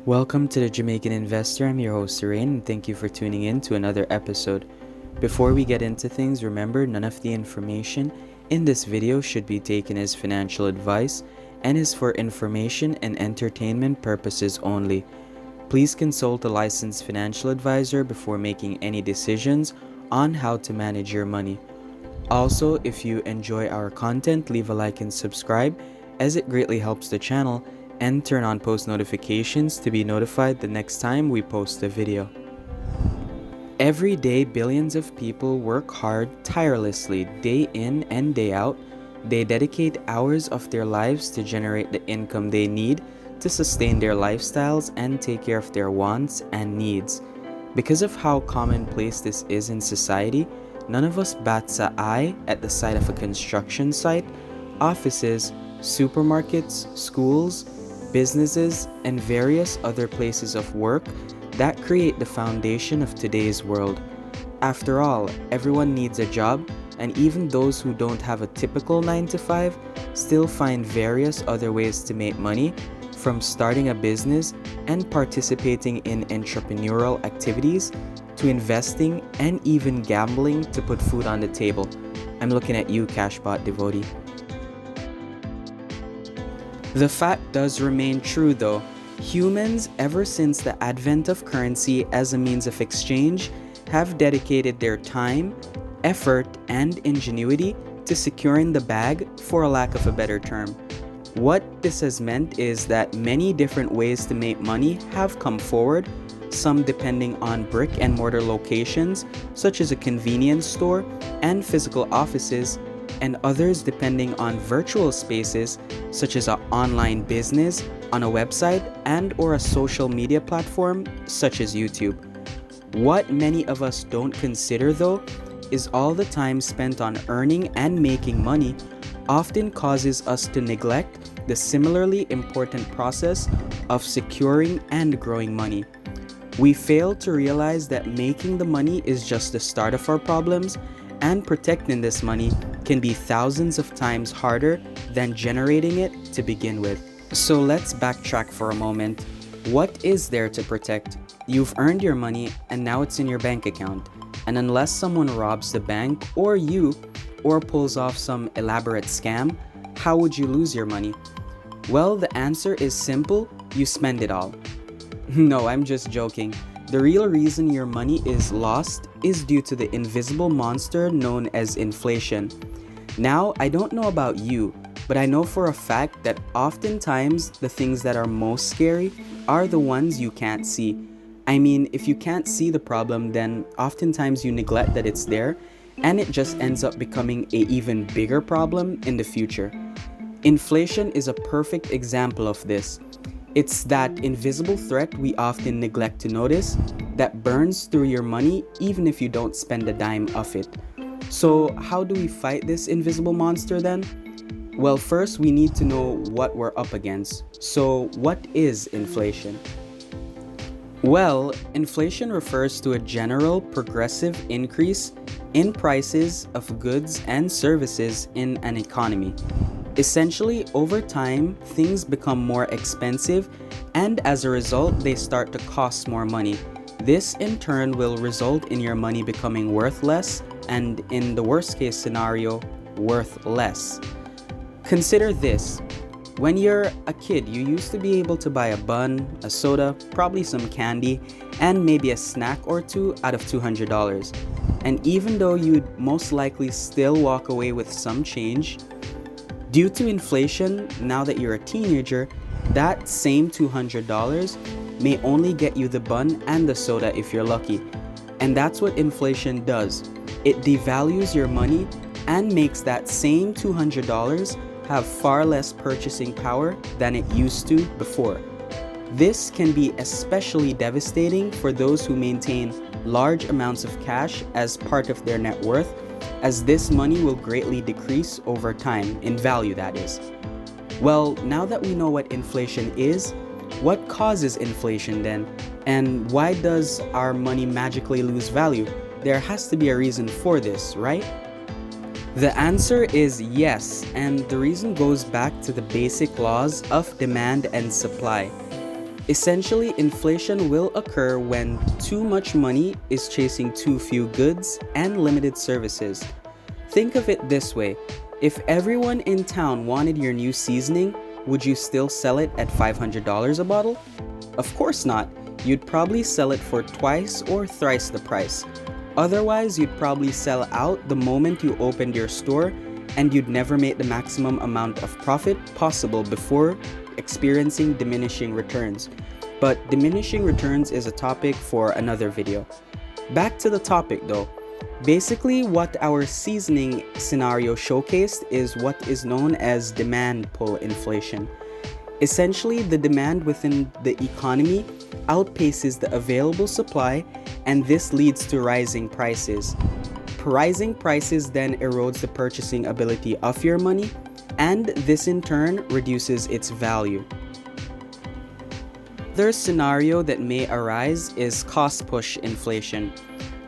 Welcome to the Jamaican Investor. I'm your host, Rain, and thank you for tuning in to another episode. Before we get into things, remember none of the information in this video should be taken as financial advice and is for information and entertainment purposes only. Please consult a licensed financial advisor before making any decisions on how to manage your money. Also, if you enjoy our content, leave a like and subscribe as it greatly helps the channel, and turn on post notifications to be notified the next time we post a video. Every day, billions of people work hard tirelessly, day in and day out. They dedicate hours of their lives to generate the income they need to sustain their lifestyles and take care of their wants and needs. Because of how commonplace this is in society, none of us bats an eye at the sight of a construction site, offices, supermarkets, schools, businesses, and various other places of work that create the foundation of today's world. After all, everyone needs a job, and even those who don't have a typical 9-to-5 still find various other ways to make money, from starting a business and participating in entrepreneurial activities to investing and even gambling to put food on the table. I'm looking at you, Cashbot devotee. The fact does remain true though. Humans, ever since the advent of currency as a means of exchange, have dedicated their time, effort, and ingenuity to securing the bag, for a lack of a better term. What this has meant is that many different ways to make money have come forward, some depending on brick and mortar locations, such as a convenience store and physical offices, and others depending on virtual spaces such as an online business on a website and or a social media platform such as YouTube. What many of us don't consider though is all the time spent on earning and making money often causes us to neglect the similarly important process of securing and growing money. We fail to realize that making the money is just the start of our problems, and protecting this money can be thousands of times harder than generating it to begin with. So let's backtrack for a moment. What is there to protect? You've earned your money and now it's in your bank account. And unless someone robs the bank or you, or pulls off some elaborate scam, how would you lose your money? Well, the answer is simple: you spend it all. No, I'm just joking. The real reason your money is lost is due to the invisible monster known as inflation. Now, I don't know about you, but I know for a fact that oftentimes the things that are most scary are the ones you can't see. I mean, if you can't see the problem, then oftentimes you neglect that it's there, and it just ends up becoming an even bigger problem in the future. Inflation is a perfect example of this. It's that invisible threat we often neglect to notice that burns through your money even if you don't spend a dime of it. So how do we fight this invisible monster then? Well, first we need to know what we're up against. So what is inflation? Well, inflation refers to a general progressive increase in prices of goods and services in an economy. Essentially, over time, things become more expensive, and as a result, they start to cost more money. This in turn will result in your money becoming worth less, and in the worst case scenario, worth less. Consider this. When you're a kid, you used to be able to buy a bun, a soda, probably some candy, and maybe a snack or two out of $200. And even though you'd most likely still walk away with some change, due to inflation, now that you're a teenager, that same $200 may only get you the bun and the soda if you're lucky. And that's what inflation does. It devalues your money and makes that same $200 have far less purchasing power than it used to before. This can be especially devastating for those who maintain large amounts of cash as part of their net worth, as this money will greatly decrease over time, in value that is. Well, now that we know what inflation is, what causes inflation then? And why does our money magically lose value? There has to be a reason for this, right? The answer is yes, and the reason goes back to the basic laws of demand and supply. Essentially, inflation will occur when too much money is chasing too few goods and limited services. Think of it this way: if everyone in town wanted your new seasoning, would you still sell it at $500 a bottle? Of course not. You'd probably sell it for twice or thrice the price. Otherwise, you'd probably sell out the moment you opened your store, and you'd never make the maximum amount of profit possible before experiencing diminishing returns. But diminishing returns is a topic for another video. Back to the topic though. Basically, what our seasoning scenario showcased is what is known as demand pull inflation. Essentially, the demand within the economy outpaces the available supply, and this leads to rising prices. Rising prices then erodes the purchasing ability of your money, and this in turn reduces its value. Another scenario that may arise is cost push inflation.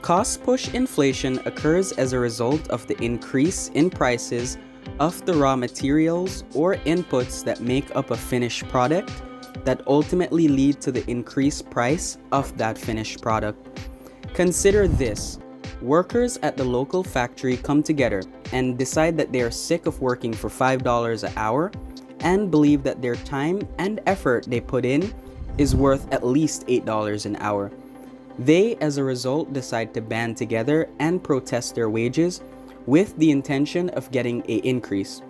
Cost push inflation occurs as a result of the increase in prices of the raw materials or inputs that make up a finished product that ultimately lead to the increased price of that finished product. Consider this: workers at the local factory come together and decide that they are sick of working for $5 an hour and believe that their time and effort they put in is worth at least $8 an hour. They, as a result, decide to band together and protest their wages with the intention of getting an increase.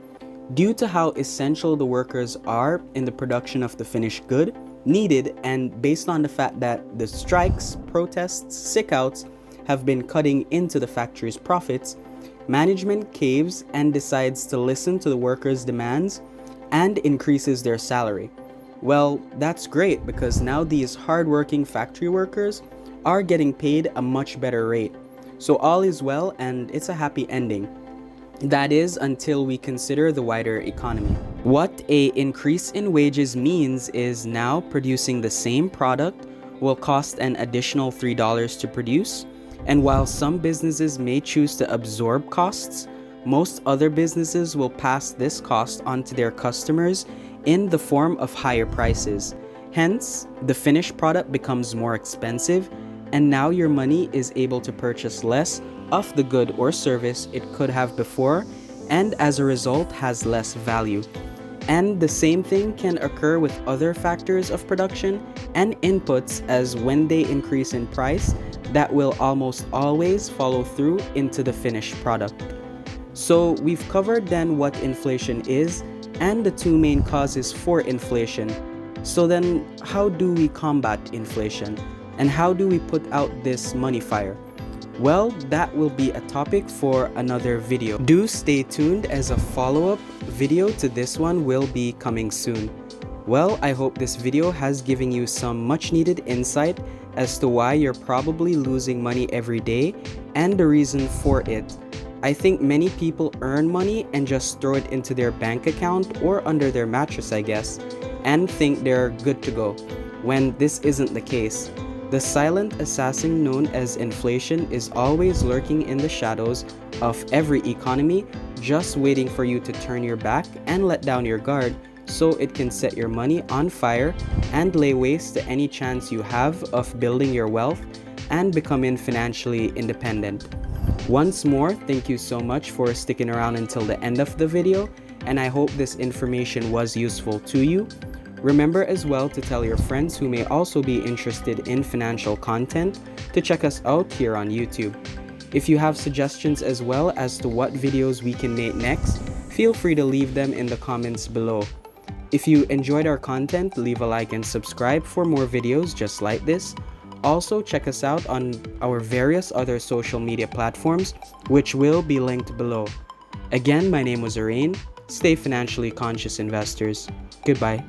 Due to how essential the workers are in the production of the finished good needed, and based on the fact that the strikes, protests, sickouts have been cutting into the factory's profits, management caves and decides to listen to the workers' demands and increases their salary. Well, that's great, because now these hardworking factory workers are getting paid a much better rate. So all is well and it's a happy ending. That is, until we consider the wider economy. What an increase in wages means is now producing the same product will cost an additional $3 to produce, and while some businesses may choose to absorb costs, most other businesses will pass this cost on to their customers in the form of higher prices. Hence, the finished product becomes more expensive, and now your money is able to purchase less of the good or service it could have before, and as a result has less value. And the same thing can occur with other factors of production and inputs, as when they increase in price, that will almost always follow through into the finished product. So we've covered then what inflation is and the two main causes for inflation. So then, how do we combat inflation? And how do we put out this money fire? Well, that will be a topic for another video. Do stay tuned, as a follow-up video to this one will be coming soon. Well, I hope this video has given you some much needed insight as to why you're probably losing money every day and the reason for it. I think many people earn money and just throw it into their bank account or under their mattress, I guess, and think they're good to go, when this isn't the case. The silent assassin known as inflation is always lurking in the shadows of every economy, just waiting for you to turn your back and let down your guard so it can set your money on fire and lay waste to any chance you have of building your wealth and becoming financially independent. Once more, thank you so much for sticking around until the end of the video, and I hope this information was useful to you. Remember as well to tell your friends who may also be interested in financial content to check us out here on YouTube. If you have suggestions as well as to what videos we can make next, feel free to leave them in the comments below. If you enjoyed our content, leave a like and subscribe for more videos just like this. Also, check us out on our various other social media platforms, which will be linked below. Again, my name was Arain. Stay financially conscious, investors. Goodbye.